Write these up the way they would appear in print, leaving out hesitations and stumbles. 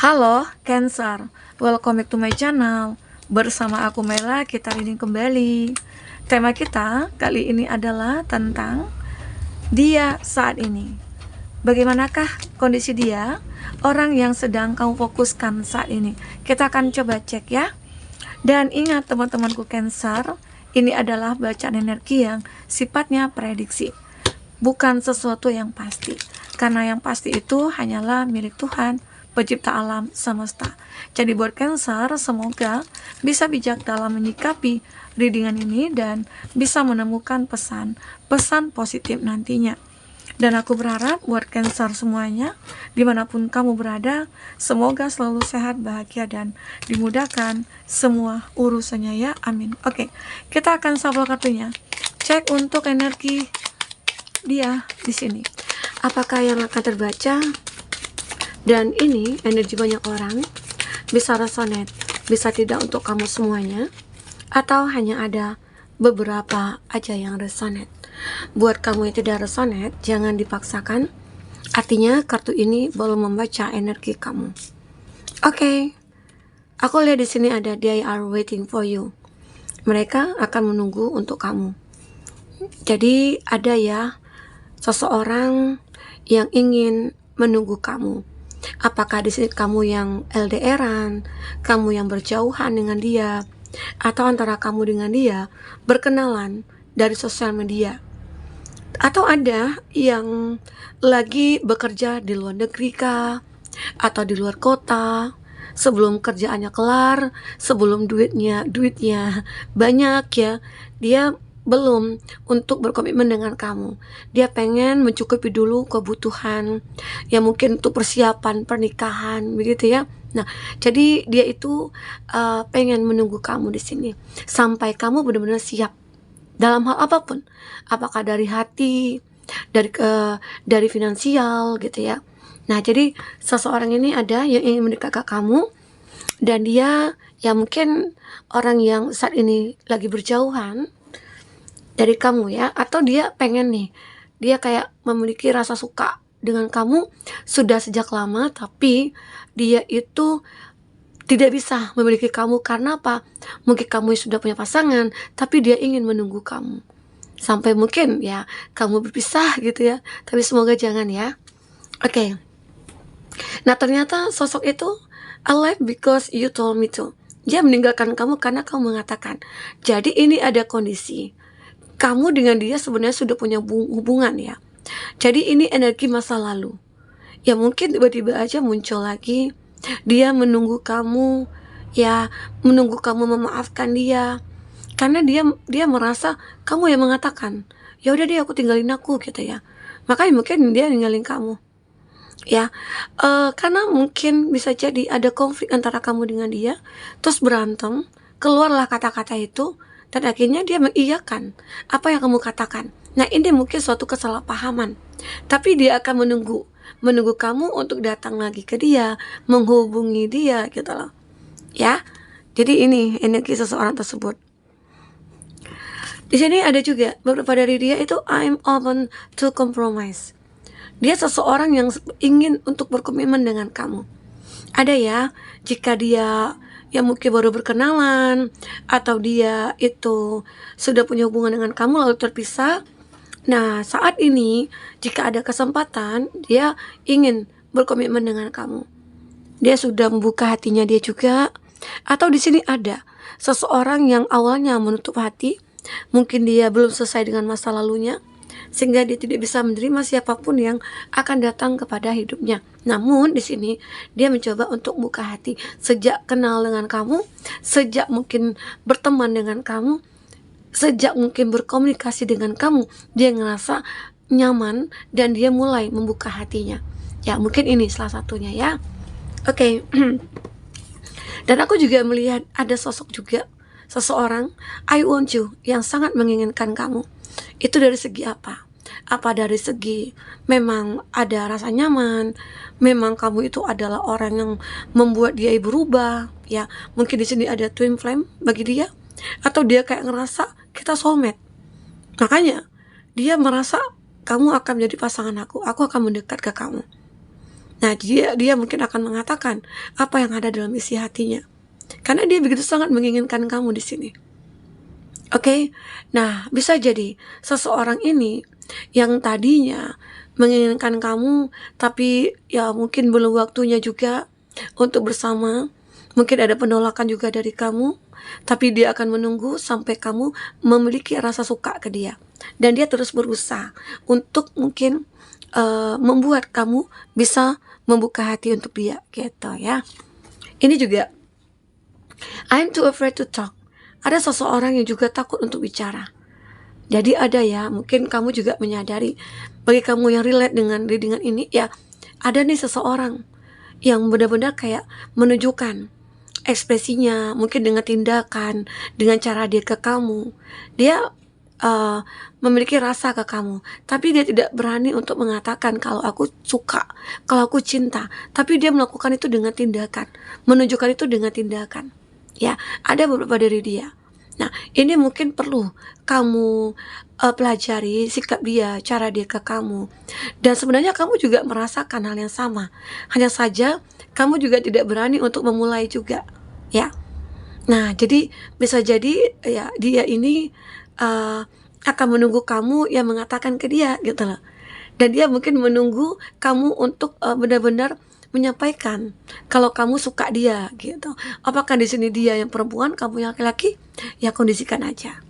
Halo Cancer, welcome back to my channel. Bersama aku Mela, kita reading kembali. Tema kita kali ini adalah tentang dia saat ini. Bagaimanakah kondisi dia, orang yang sedang kamu fokuskan saat ini? Kita akan coba cek ya. Dan ingat teman-temanku Cancer, ini adalah bacaan energi yang sifatnya prediksi, bukan sesuatu yang pasti. Karena yang pasti itu hanyalah milik Tuhan, pencipta alam semesta. Jadi buat Cancer, semoga bisa bijak dalam menyikapi readingan ini dan bisa menemukan pesan positif nantinya. Dan aku berharap buat Cancer semuanya, dimanapun kamu berada, semoga selalu sehat, bahagia, dan dimudahkan semua urusannya ya, amin. Oke, kita akan shuffle kartunya. Cek untuk energi dia di sini. Apakah yang akan terbaca? Dan ini energi banyak orang, bisa resonate, bisa tidak untuk kamu semuanya, atau hanya ada beberapa aja yang resonate. Buat kamu yang tidak resonate, jangan dipaksakan. Artinya kartu ini belum membaca energi kamu. Oke. Aku lihat di sini ada they are waiting for you. Mereka akan menunggu untuk kamu. Jadi ada ya seseorang yang ingin menunggu kamu. Apakah di sini kamu yang LDRan, kamu yang berjauhan dengan dia, atau antara kamu dengan dia berkenalan dari sosial media, atau ada yang lagi bekerja di luar negeri kah, atau di luar kota, sebelum kerjaannya kelar, sebelum duitnya banyak ya, dia belum untuk berkomitmen dengan kamu. Dia pengen mencukupi dulu kebutuhan ya, mungkin untuk persiapan pernikahan begitu ya. Nah, jadi dia itu pengen menunggu kamu di sini sampai kamu benar-benar siap dalam hal apapun, apakah dari hati, dari finansial gitu ya. Nah, jadi seseorang ini ada yang ingin mendekat ke kamu, dan dia ya mungkin orang yang saat ini lagi berjauhan dari kamu ya, atau dia pengen nih, dia kayak memiliki rasa suka dengan kamu sudah sejak lama, tapi dia itu tidak bisa memiliki kamu karena apa? Mungkin kamu sudah punya pasangan, tapi dia ingin menunggu kamu sampai mungkin ya kamu berpisah gitu ya, tapi semoga jangan ya. Oke. Nah, ternyata sosok itu alive because you told me to. Dia meninggalkan kamu karena kamu mengatakan. Jadi ini ada kondisi kamu dengan dia sebenarnya sudah punya hubungan ya. Jadi ini energi masa lalu. Ya mungkin tiba-tiba aja muncul lagi. Dia menunggu kamu, ya menunggu kamu memaafkan dia. Karena dia merasa kamu yang mengatakan, ya udah deh aku tinggalin aku gitu ya. Makanya mungkin dia ninggalin kamu. Ya, karena mungkin bisa jadi ada konflik antara kamu dengan dia, terus berantem, keluarlah kata-kata itu, dan akhirnya dia mengiyakan apa yang kamu katakan. Nah, ini mungkin suatu kesalahpahaman, tapi dia akan menunggu kamu untuk datang lagi ke dia, menghubungi dia gitu loh ya. Jadi ini energi seseorang tersebut. Di sini ada juga beberapa dari dia itu I'm open to compromise. Dia seseorang yang ingin untuk berkomitmen dengan kamu. Ada ya, jika dia yang mungkin baru berkenalan, atau dia itu sudah punya hubungan dengan kamu lalu terpisah. Nah, saat ini jika ada kesempatan, dia ingin berkomitmen dengan kamu. Dia sudah membuka hatinya dia juga. Atau di sini ada seseorang yang awalnya menutup hati, mungkin dia belum selesai dengan masa lalunya, sehingga dia tidak bisa menerima siapapun yang akan datang kepada hidupnya. Namun di sini dia mencoba untuk buka hati sejak kenal dengan kamu, sejak mungkin berteman dengan kamu, sejak mungkin berkomunikasi dengan kamu, dia ngerasa nyaman dan dia mulai membuka hatinya. Ya, mungkin ini salah satunya ya. Oke. Dan aku juga melihat ada sosok juga seseorang I want you yang sangat menginginkan kamu. Itu dari segi apa? Apa dari segi memang ada rasa nyaman, memang kamu itu adalah orang yang membuat dia berubah ya. Mungkin di sini ada twin flame bagi dia, atau dia kayak ngerasa kita soulmate. Makanya dia merasa kamu akan menjadi pasangan aku akan mendekat ke kamu. Nah, dia mungkin akan mengatakan apa yang ada dalam isi hatinya, karena dia begitu sangat menginginkan kamu di sini. Oke, nah bisa jadi seseorang ini yang tadinya menginginkan kamu, tapi ya mungkin belum waktunya juga untuk bersama. Mungkin ada penolakan juga dari kamu, tapi dia akan menunggu sampai kamu memiliki rasa suka ke dia. Dan dia terus berusaha untuk mungkin membuat kamu bisa membuka hati untuk dia, gitu ya. Ini juga, I'm too afraid to talk. Ada seseorang yang juga takut untuk bicara. Jadi ada ya, mungkin kamu juga menyadari, bagi kamu yang relate dengan readingan ini, ya ada nih seseorang yang benar-benar kayak menunjukkan ekspresinya, mungkin dengan tindakan, dengan cara dia ke kamu. Dia memiliki rasa ke kamu, tapi dia tidak berani untuk mengatakan kalau aku suka, kalau aku cinta. Tapi dia melakukan itu dengan tindakan, menunjukkan itu dengan tindakan. Ya, ada beberapa dari dia. Nah, ini mungkin perlu kamu pelajari sikap dia, cara dia ke kamu. Dan sebenarnya kamu juga merasakan hal yang sama. Hanya saja kamu juga tidak berani untuk memulai juga, ya. Nah, jadi bisa jadi ya dia ini akan menunggu kamu yang mengatakan ke dia, gitu loh. Dan dia mungkin menunggu kamu untuk benar-benar menyampaikan kalau kamu suka dia, gitu. Apakah di sini dia yang perempuan, kamu yang laki-laki? Ya kondisikan aja.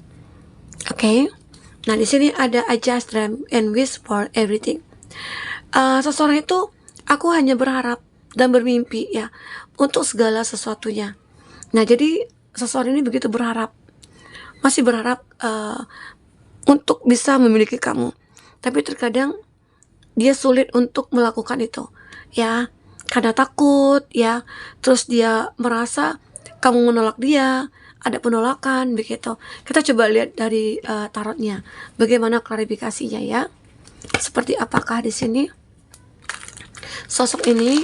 Oke. Nah, di sini ada I just dream and wish for everything. Seseorang itu, aku hanya berharap dan bermimpi ya untuk segala sesuatunya. Nah, jadi seseorang ini begitu berharap, masih berharap untuk bisa memiliki kamu, tapi terkadang dia sulit untuk melakukan itu, ya, karena takut, ya. Terus dia merasa kamu menolak dia, ada penolakan begitu. Kita coba lihat dari tarotnya, bagaimana klarifikasinya ya. Seperti apakah di sini sosok ini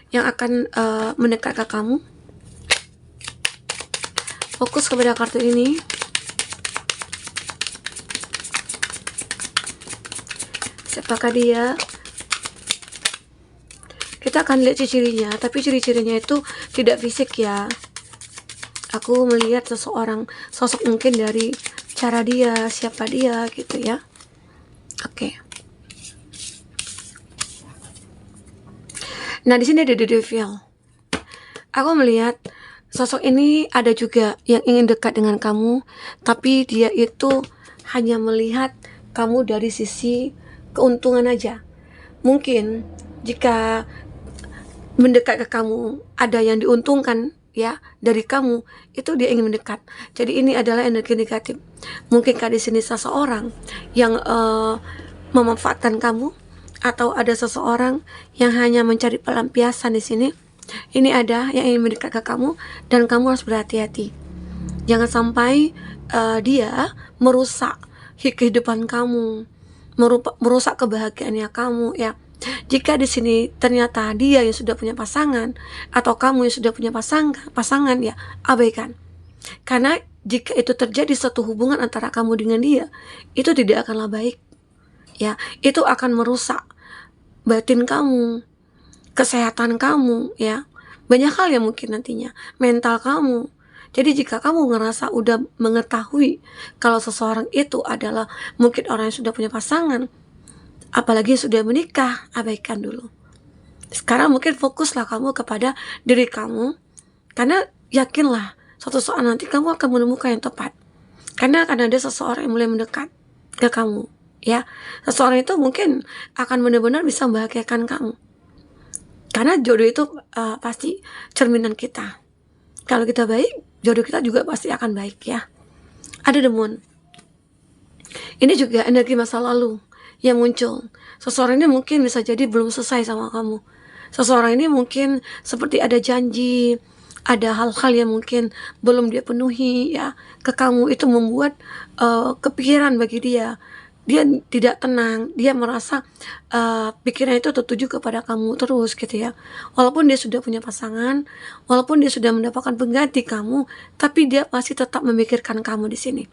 yang akan mendekat ke kamu? Fokus kepada kartu ini. Siapakah dia? Kita akan lihat ciri-cirinya, tapi ciri-cirinya itu tidak fisik ya. Aku melihat seseorang, sosok mungkin dari cara dia, siapa dia gitu ya. Oke. Nah, di sini ada The Devil. Aku melihat sosok ini ada juga yang ingin dekat dengan kamu, tapi dia itu hanya melihat kamu dari sisi keuntungan aja. Mungkin jika mendekat ke kamu ada yang diuntungkan ya dari kamu, itu dia ingin mendekat. Jadi ini adalah energi negatif. Mungkinkah di sini seseorang yang memanfaatkan kamu, atau ada seseorang yang hanya mencari pelampiasan di sini? Ini ada yang ingin mendekat ke kamu, dan kamu harus berhati-hati. Jangan sampai dia merusak kehidupan kamu, merusak kebahagiaannya kamu ya. Jika di sini ternyata dia yang sudah punya pasangan, atau kamu yang sudah punya pasangan ya, abaikan. Karena jika itu terjadi satu hubungan antara kamu dengan dia, itu tidak akanlah baik. Ya, itu akan merusak batin kamu, kesehatan kamu ya. Banyak hal yang mungkin nantinya, mental kamu. Jadi jika kamu ngerasa udah mengetahui kalau seseorang itu adalah mungkin orang yang sudah punya pasangan, apalagi sudah menikah, abaikan dulu. Sekarang mungkin fokuslah kamu kepada diri kamu, karena yakinlah suatu saat nanti kamu akan menemukan yang tepat. Karena akan ada seseorang yang mulai mendekat ke kamu, ya. Seseorang itu mungkin akan benar-benar bisa membahagiakan kamu. Karena jodoh itu pasti cerminan kita. Kalau kita baik, jodoh kita juga pasti akan baik ya. Ada The Moon. Ini juga energi masa lalu yang muncul. Seseorang ini mungkin bisa jadi belum selesai sama kamu. Seseorang ini mungkin seperti ada janji, ada hal-hal yang mungkin belum dia penuhi ya ke kamu. Itu membuat kepikiran bagi dia. Dia tidak tenang, dia merasa pikiran itu tertuju kepada kamu terus gitu ya. Walaupun dia sudah punya pasangan, walaupun dia sudah mendapatkan pengganti kamu, tapi dia masih tetap memikirkan kamu di sini.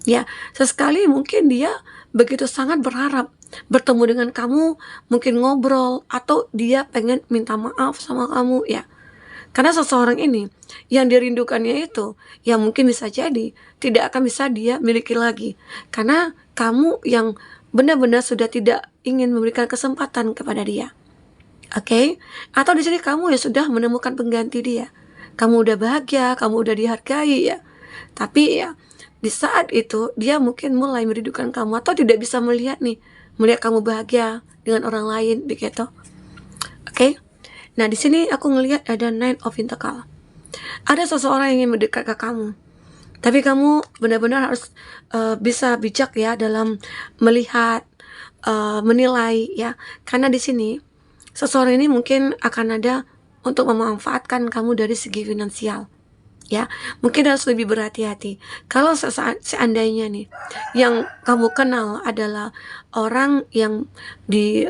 Ya, sesekali mungkin dia begitu sangat berharap bertemu dengan kamu, mungkin ngobrol, atau dia pengen minta maaf sama kamu ya. Karena seseorang ini yang dirindukannya itu, ya mungkin bisa jadi tidak akan bisa dia miliki lagi. Karena kamu yang benar-benar sudah tidak ingin memberikan kesempatan kepada dia. Oke? Atau di sini kamu ya sudah menemukan pengganti dia. Kamu udah bahagia, kamu udah dihargai ya. Tapi ya di saat itu dia mungkin mulai merindukan kamu atau tidak bisa melihat kamu bahagia dengan orang lain begitu. Oke? Nah, di sini aku ngelihat ada Nine of Pentacle. Ada seseorang yang ingin mendekat ke kamu. Tapi kamu benar-benar harus bisa bijak ya dalam melihat, menilai ya. Karena di sini seseorang ini mungkin akan ada untuk memanfaatkan kamu dari segi finansial. Ya, mungkin harus lebih berhati-hati. Kalau seandainya nih yang kamu kenal adalah orang yang di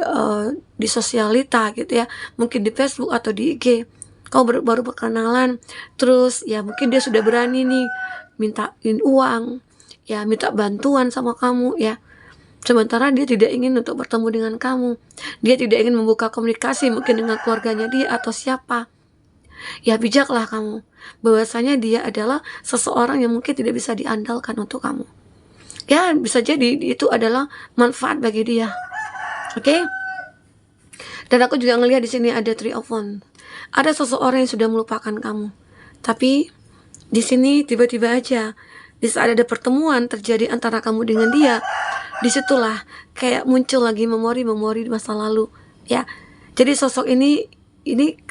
sosialita gitu ya, mungkin di Facebook atau di IG, kamu baru berkenalan, terus ya mungkin dia sudah berani nih mintain uang, ya minta bantuan sama kamu ya. Sementara dia tidak ingin untuk bertemu dengan kamu, dia tidak ingin membuka komunikasi mungkin dengan keluarganya dia atau siapa. Ya bijaklah kamu bahwasanya dia adalah seseorang yang mungkin tidak bisa diandalkan untuk kamu. Ya bisa jadi itu adalah manfaat bagi dia. Oke? Dan aku juga ngelihat di sini ada Three of Wands. Ada seseorang yang sudah melupakan kamu. Tapi di sini tiba-tiba aja di saat ada pertemuan terjadi antara kamu dengan dia, disitulah kayak muncul lagi memori-memori di masa lalu ya. Jadi sosok ini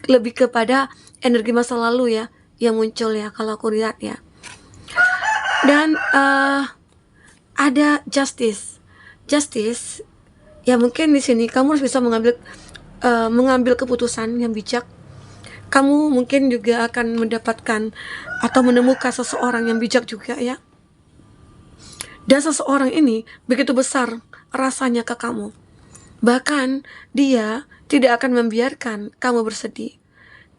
lebih kepada energi masa lalu ya yang muncul ya kalau aku lihat ya. Dan ada justice ya, mungkin di sini kamu harus bisa mengambil keputusan yang bijak. Kamu mungkin juga akan mendapatkan atau menemukan seseorang yang bijak juga ya. Dan seseorang ini begitu besar rasanya ke kamu. Bahkan dia tidak akan membiarkan kamu bersedih.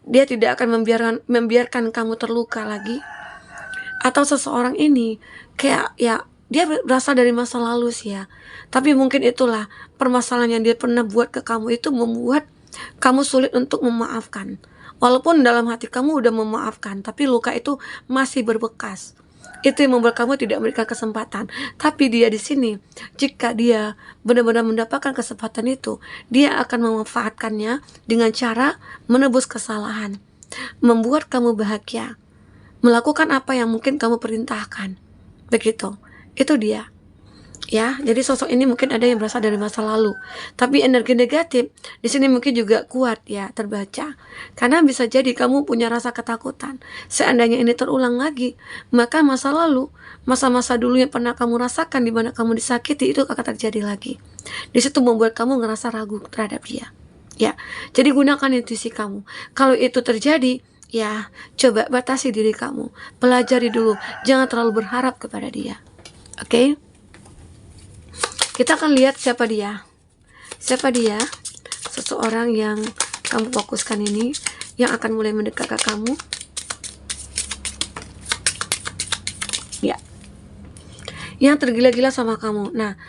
Dia tidak akan membiarkan kamu terluka lagi. Atau seseorang ini kayak ya dia berasal dari masa lalu sih ya. Tapi mungkin itulah permasalahan yang dia pernah buat ke kamu itu membuat kamu sulit untuk memaafkan. Walaupun dalam hati kamu udah memaafkan, tapi luka itu masih berbekas. Itu yang membuat kamu tidak memberikan kesempatan. Tapi dia di sini, jika dia benar-benar mendapatkan kesempatan itu, dia akan memanfaatkannya dengan cara menebus kesalahan, membuat kamu bahagia, melakukan apa yang mungkin kamu perintahkan. Begitu. Itu dia. Ya, jadi sosok ini mungkin ada yang berasal dari masa lalu. Tapi energi negatif di sini mungkin juga kuat ya terbaca. Karena bisa jadi kamu punya rasa ketakutan. Seandainya ini terulang lagi, maka masa lalu, masa-masa dulu yang pernah kamu rasakan di mana kamu disakiti itu akan terjadi lagi. Di situ membuat kamu ngerasa ragu terhadap dia. Ya, jadi gunakan intuisi kamu. Kalau itu terjadi, ya coba batasi diri kamu. Pelajari dulu, jangan terlalu berharap kepada dia. Oke? Kita akan lihat siapa dia. Siapa dia? Seseorang yang kamu fokuskan ini, yang akan mulai mendekat ke kamu. Ya. Yang tergila-gila sama kamu. Nah,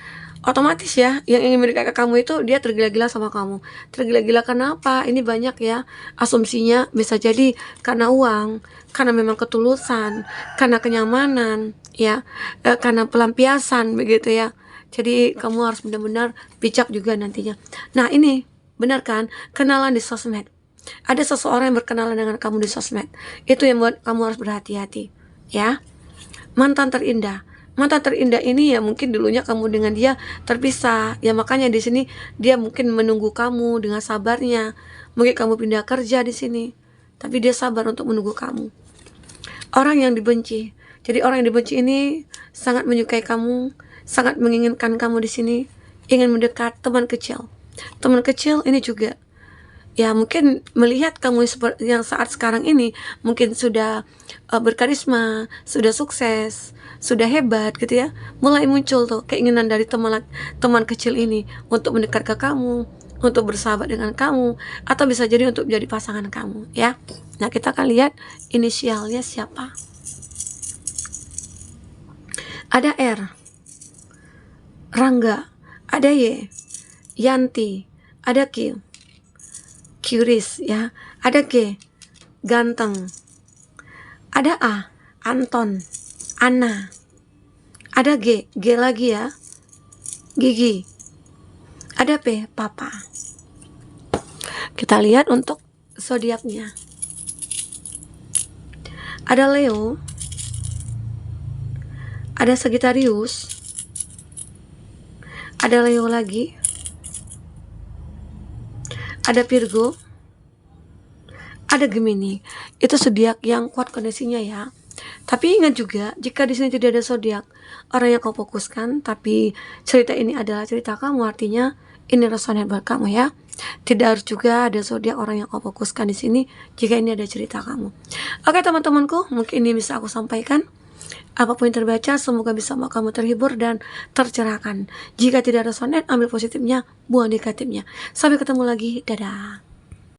otomatis ya, yang ingin mendekat ke kamu itu dia tergila-gila sama kamu. Tergila-gila kenapa? Ini banyak ya asumsinya. Bisa jadi karena uang, karena memang ketulusan, karena kenyamanan, ya, karena pelampiasan begitu ya. Jadi kamu harus benar-benar bijak juga nantinya. Nah ini benar kan, kenalan di sosmed. Ada seseorang yang berkenalan dengan kamu di sosmed. Itu yang buat kamu harus berhati-hati ya. Mantan terindah ini ya mungkin dulunya kamu dengan dia terpisah. Ya makanya di sini dia mungkin menunggu kamu dengan sabarnya. Mungkin kamu pindah kerja di sini, tapi dia sabar untuk menunggu kamu. Orang yang dibenci. Jadi orang yang dibenci ini sangat menyukai kamu, sangat menginginkan kamu di sini, ingin mendekat. Teman kecil ini juga ya mungkin melihat kamu seperti yang saat sekarang ini, mungkin sudah berkarisma, sudah sukses, sudah hebat gitu ya. Mulai muncul tuh keinginan dari teman kecil ini untuk mendekat ke kamu, untuk bersahabat dengan kamu, atau bisa jadi untuk menjadi pasangan kamu ya. Nah kita akan lihat inisialnya siapa. Ada R, Rangga, ada Y, Yanti. Ada Q, curious ya. Ada G, ganteng. Ada A, Anton, Anna. Ada G, G lagi ya, gigi. Ada P, papa. Kita lihat untuk zodiaknya. Ada Leo, ada Sagittarius, ada Leo lagi, ada Virgo, ada Gemini. Itu zodiak yang kuat kondisinya ya. Tapi ingat juga, jika di sini tidak ada zodiak orang yang kau fokuskan, tapi cerita ini adalah cerita kamu, artinya ini resonate buat kamu ya. Tidak harus juga ada zodiak orang yang kau fokuskan di sini jika ini ada cerita kamu. Oke teman-temanku, mungkin ini bisa aku sampaikan. Apapun yang terbaca, semoga bisa membuat kamu terhibur dan tercerahkan. Jika tidak resonate, ambil positifnya, buang negatifnya. Sampai ketemu lagi, dadah.